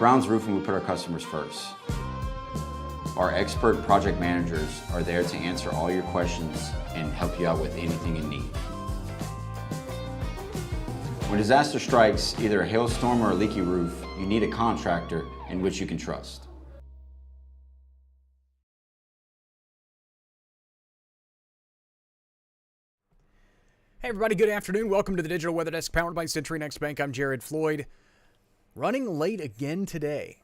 Brown's Roofing, we put our customers first. Our expert project managers are there to answer all your questions and help you out with anything in need. When disaster strikes, either a hailstorm or a leaky roof, you need a contractor in which you can trust. Hey everybody, good afternoon. Welcome to the Digital Weather Desk powered by Century Next Bank. I'm Jared Floyd. Running late again today.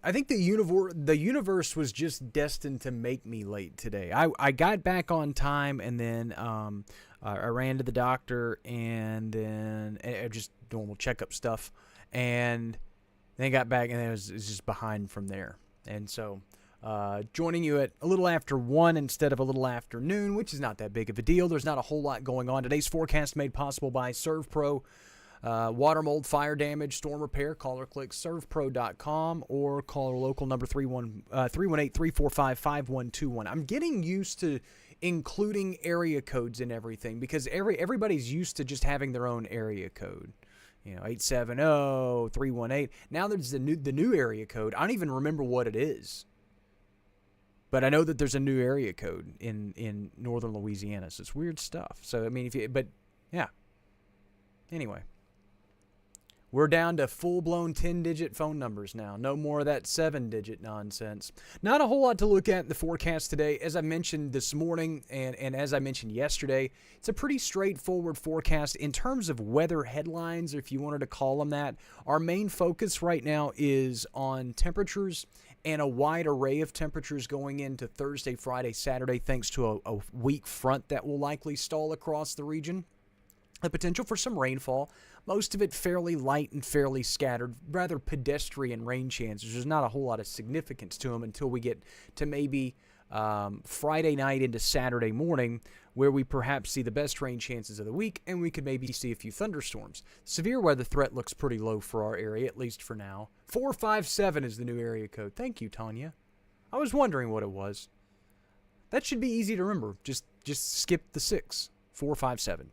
I think the universe was just destined to make me late today. I got back on time, and then I ran to the doctor, and then just normal checkup stuff, and then got back, and it was just behind from there. And so joining you at a little after 1 instead of a little after noon, which is not that big of a deal. There's not a whole lot going on. Today's forecast made possible by ServPro. Water, mold, fire damage, storm repair, call or click servpro.com or call our local number 318-345-5121. I'm getting used to including area codes in everything because everybody's used to just having their own area code. 870, 318. Now there's the new area code. I don't even remember what it is. But I know that there's a new area code in northern Louisiana. So it's weird stuff. So, I mean, yeah. Anyway. We're down to full-blown 10-digit phone numbers now. No more of that 7-digit nonsense. Not a whole lot to look at in the forecast today. As I mentioned this morning and as I mentioned yesterday, it's a pretty straightforward forecast. In terms of weather headlines, if you wanted to call them that, our main focus right now is on temperatures and a wide array of temperatures going into Thursday, Friday, Saturday, thanks to a weak front that will likely stall across the region. The potential for some rainfall, most of it fairly light and fairly scattered, rather pedestrian rain chances. There's not a whole lot of significance to them until we get to maybe Friday night into Saturday morning, where we perhaps see the best rain chances of the week, and we could maybe see a few thunderstorms. Severe weather threat looks pretty low for our area, at least for now. 457 is the new area code. Thank you, Tanya. I was wondering what it was. That should be easy to remember. Just skip the 6. 457.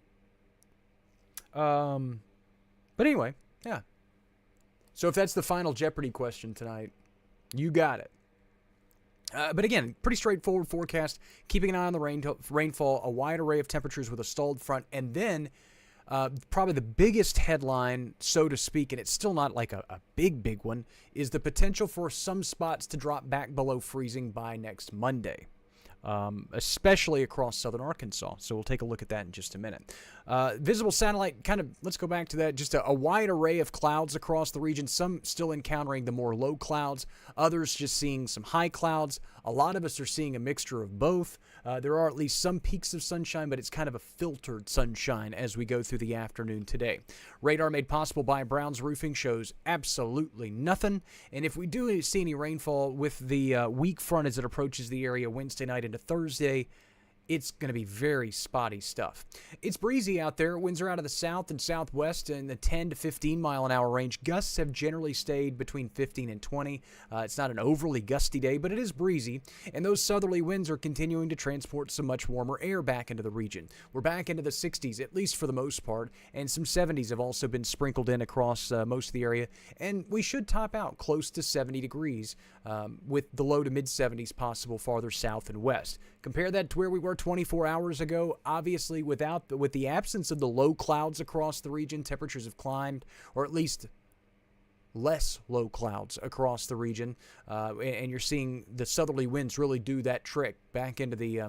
But anyway, yeah. So if that's the final Jeopardy question tonight, you got it. But again, pretty straightforward forecast. Keeping an eye on the rainfall, a wide array of temperatures with a stalled front, and then probably the biggest headline, so to speak, and it's still not like a big one, is the potential for some spots to drop back below freezing by next Monday. Especially across southern Arkansas. So we'll take a look at that in just a minute. Visible satellite, let's go back to that. Just a wide array of clouds across the region. Some still encountering the more low clouds. Others just seeing some high clouds. A lot of us are seeing a mixture of both. There are at least some peaks of sunshine, but it's kind of a filtered sunshine as we go through the afternoon today. Radar made possible by Brown's Roofing shows absolutely nothing. And if we do see any rainfall with the weak front as it approaches the area Wednesday night into Thursday, it's going to be very spotty stuff. It's breezy out there. Winds are out of the south and southwest in the 10 to 15 mile an hour range. Gusts have generally stayed between 15 and 20. It's not an overly gusty day, but it is breezy. And those southerly winds are continuing to transport some much warmer air back into the region. We're back into the 60s, at least for the most part, and some 70s have also been sprinkled in across most of the area. And we should top out close to 70 degrees with the low to mid 70s possible farther south and west. Compare that to where we were 24 hours ago. Obviously, with the absence of the low clouds across the region, temperatures have climbed, or at least less low clouds across the region, and you're seeing the southerly winds really do that trick back into the,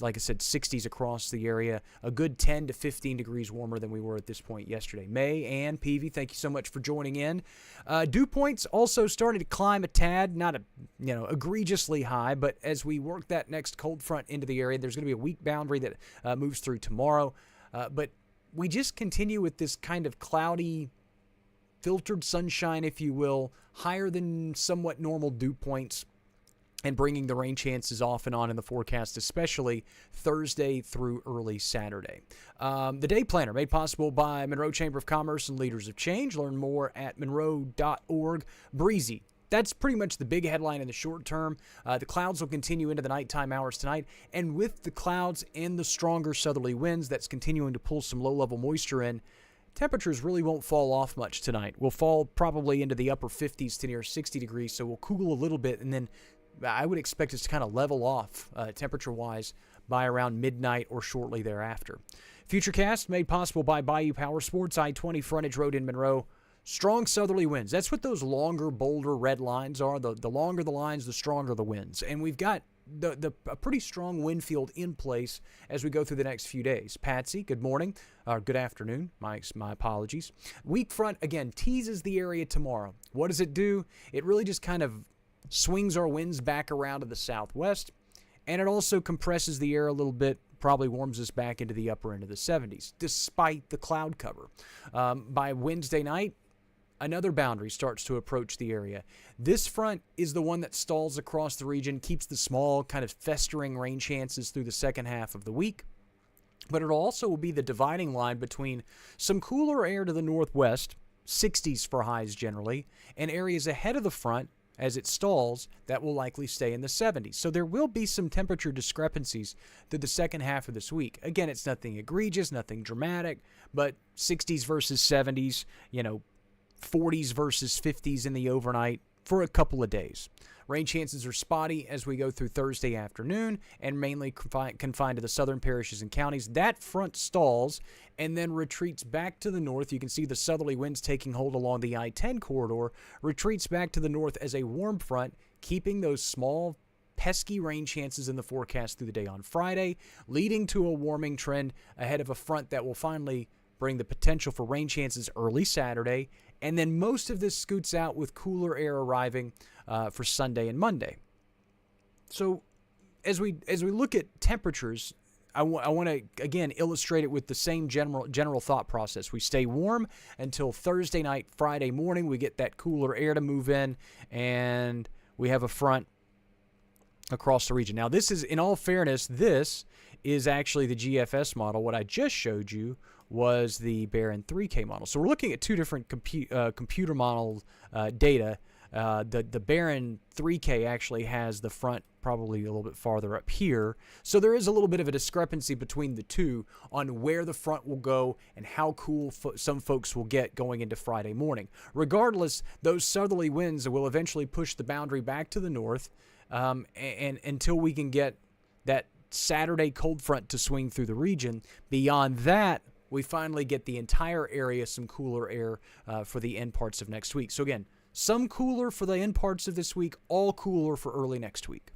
like I said, 60s across the area, a good 10 to 15 degrees warmer than we were at this point yesterday. May and Peavy, thank you so much for joining in. Dew points also starting to climb a tad, not egregiously high, but as we work that next cold front into the area, there's going to be a weak boundary that moves through tomorrow, but we just continue with this kind of cloudy, filtered sunshine, if you will, higher than somewhat normal dew points, and bringing the rain chances off and on in the forecast, especially Thursday through early Saturday. The day planner made possible by Monroe Chamber of Commerce and Leaders of Change. Learn more at monroe.org. Breezy. That's pretty much the big headline in the short term. The clouds will continue into the nighttime hours tonight. And with the clouds and the stronger southerly winds that's continuing to pull some low-level moisture in, temperatures really won't fall off much tonight. We'll fall probably into the upper 50s to near 60 degrees, so we'll cool a little bit, and then I would expect us to kind of level off temperature-wise by around midnight or shortly thereafter. Futurecast made possible by Bayou Power Sports, I-20 frontage road in Monroe. Strong southerly winds. That's what those longer, bolder red lines are. The longer the lines, the stronger the winds. And we've got a pretty strong wind field in place as we go through the next few days. Patsy, good morning, or good afternoon. My apologies. Weak front, again, teases the area tomorrow. What does it do? It really just kind of swings our winds back around to the southwest, and it also compresses the air a little bit, probably warms us back into the upper end of the 70s, despite the cloud cover. By Wednesday night, another boundary starts to approach the area. This front is the one that stalls across the region, keeps the small, kind of festering rain chances through the second half of the week. But it also will be the dividing line between some cooler air to the northwest, 60s for highs generally, and areas ahead of the front as it stalls that will likely stay in the 70s. So there will be some temperature discrepancies through the second half of this week. Again, it's nothing egregious, nothing dramatic, but 60s versus 70s, 40s versus 50s in the overnight for a couple of days. Rain chances are spotty as we go through Thursday afternoon and mainly confined to the southern parishes and counties. That front stalls and then retreats back to the north. You can see the southerly winds taking hold along the I-10 corridor, retreats back to the north as a warm front, keeping those small pesky rain chances in the forecast through the day on Friday, leading to a warming trend ahead of a front that will finally bring the potential for rain chances early Saturday, and then most of this scoots out with cooler air arriving for Sunday and Monday. So as we look at temperatures, I want to again illustrate it with the same general thought process. We stay warm until Thursday night, Friday morning. We get that cooler air to move in, and we have a front across the region. Now, this is, in all fairness, this is actually the GFS model. What I just showed you was the Barron 3K model. So we're looking at two different computer model data. The Barron 3K actually has the front probably a little bit farther up here. So there is a little bit of a discrepancy between the two on where the front will go and how cool some folks will get going into Friday morning. Regardless, those southerly winds will eventually push the boundary back to the north, and until we can get that Saturday cold front to swing through the region. Beyond that, we finally get the entire area some cooler air for the end parts of next week. So again, some cooler for the end parts of this week, all cooler for early next week.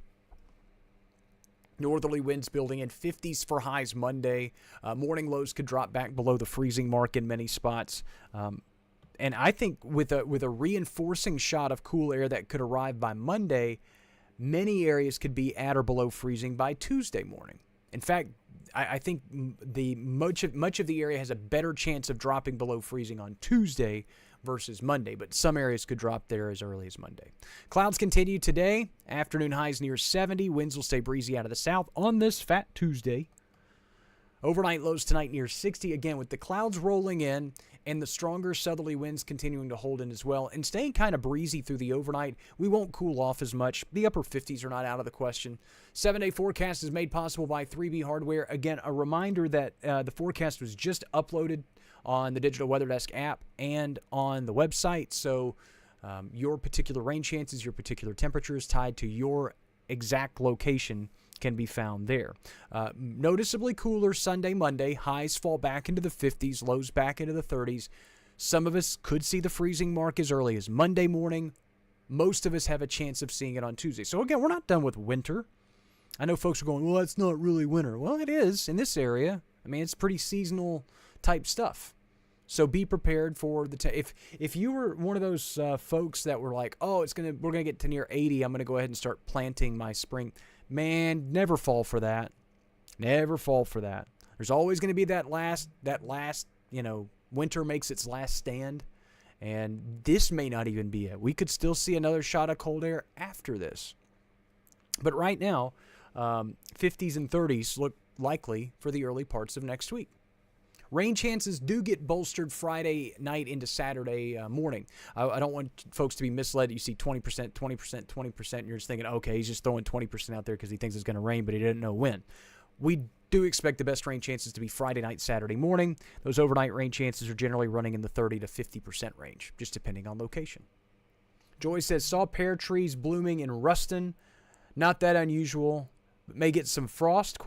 Northerly winds building in, 50s for highs Monday. Morning lows could drop back below the freezing mark in many spots. And I think with a reinforcing shot of cool air that could arrive by Monday, many areas could be at or below freezing by Tuesday morning. In fact, I think much of the area has a better chance of dropping below freezing on Tuesday versus Monday, but some areas could drop there as early as Monday. Clouds continue today. Afternoon highs near 70. Winds will stay breezy out of the south on this Fat Tuesday. Overnight lows tonight near 60. Again, with the clouds rolling in and the stronger southerly winds continuing to hold in as well and staying kind of breezy through the overnight, we won't cool off as much. The upper 50s are not out of the question. 7-day forecast is made possible by 3B Hardware. Again, a reminder that the forecast was just uploaded on the Digital Weather Desk app and on the website. So your particular rain chances, your particular temperatures tied to your exact location can be found there. Noticeably cooler Sunday, Monday. Highs fall back into the 50s, lows back into the 30s. Some of us could see the freezing mark as early as Monday morning. Most of us have a chance of seeing it on Tuesday. So again, we're not done with winter. I know folks are going, well, that's not really winter. Well, it is in this area. I mean, it's pretty seasonal type stuff. So be prepared for the if you were one of those folks that were like, oh, we're gonna get to near 80, I'm gonna go ahead and start planting my spring. Man, never fall for that. Never fall for that. There's always gonna be that last winter makes its last stand, and this may not even be it. We could still see another shot of cold air after this. But right now, 50s and 30s look likely for the early parts of next week. Rain chances do get bolstered Friday night into Saturday morning. I don't want folks to be misled. You see 20%, 20%, 20%, and you're just thinking, okay, he's just throwing 20% out there because he thinks it's going to rain, but he didn't know when. We Do expect the best rain chances to be Friday night, Saturday morning. Those overnight rain chances are generally running in the 30 to 50% range, just depending on location. Joy says, saw pear trees blooming in Ruston. Not that unusual. But may get some frost, ?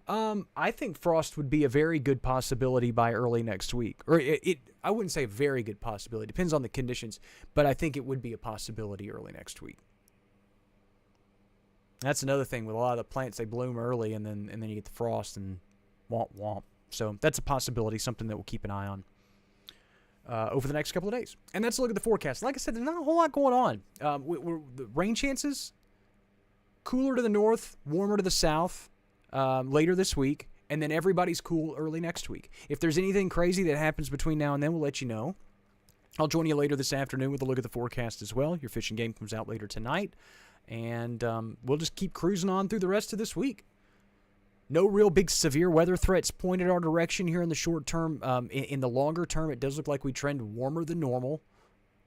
I think frost would be a very good possibility by early next week. Or I wouldn't say a very good possibility. Depends on the conditions. But I think it would be a possibility early next week. That's another thing with a lot of the plants. They bloom early, and then you get the frost and womp womp. So that's a possibility, something that we'll keep an eye on over the next couple of days. And that's a look at the forecast. Like I said, there's not a whole lot going on. The rain chances, cooler to the north, warmer to the south later this week, and then everybody's cool early next week. If there's anything crazy that happens between now and then, we'll let you know. I'll join you later this afternoon with a look at the forecast as well. Your fishing game comes out later tonight. And we'll just keep cruising on through the rest of this week. No real big severe weather threats pointed our direction here in the short term. In the longer term, it does look like we trend warmer than normal.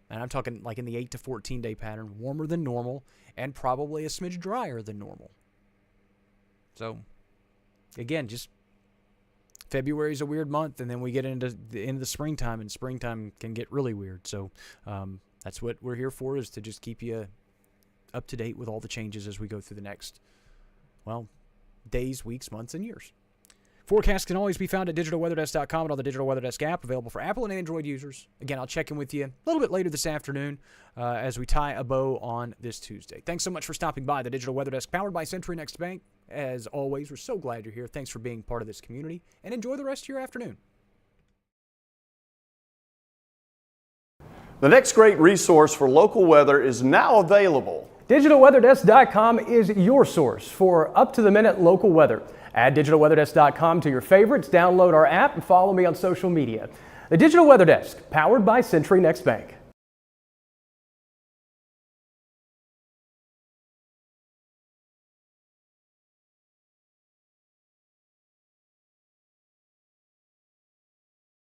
And I'm talking like in the 8 to 14 day pattern, warmer than normal, and probably a smidge drier than normal. So, again, just February is a weird month, and then we get into the end of the springtime, and springtime can get really weird. So that's what we're here for, is to just keep you up to date with all the changes as we go through the next, days, weeks, months, and years. Forecasts can always be found at digitalweatherdesk.com and on the Digital Weather Desk app, available for Apple and Android users. Again, I'll check in with you a little bit later this afternoon as we tie a bow on this Tuesday. Thanks so much for stopping by the Digital Weather Desk, powered by Century Next Bank. As always, we're so glad you're here. Thanks for being part of this community, and enjoy the rest of your afternoon. The next great resource for local weather is now available. DigitalWeatherDesk.com is your source for up-to-the-minute local weather. Add DigitalWeatherDesk.com to your favorites, download our app, and follow me on social media. The Digital Weather Desk, powered by Century Next Bank.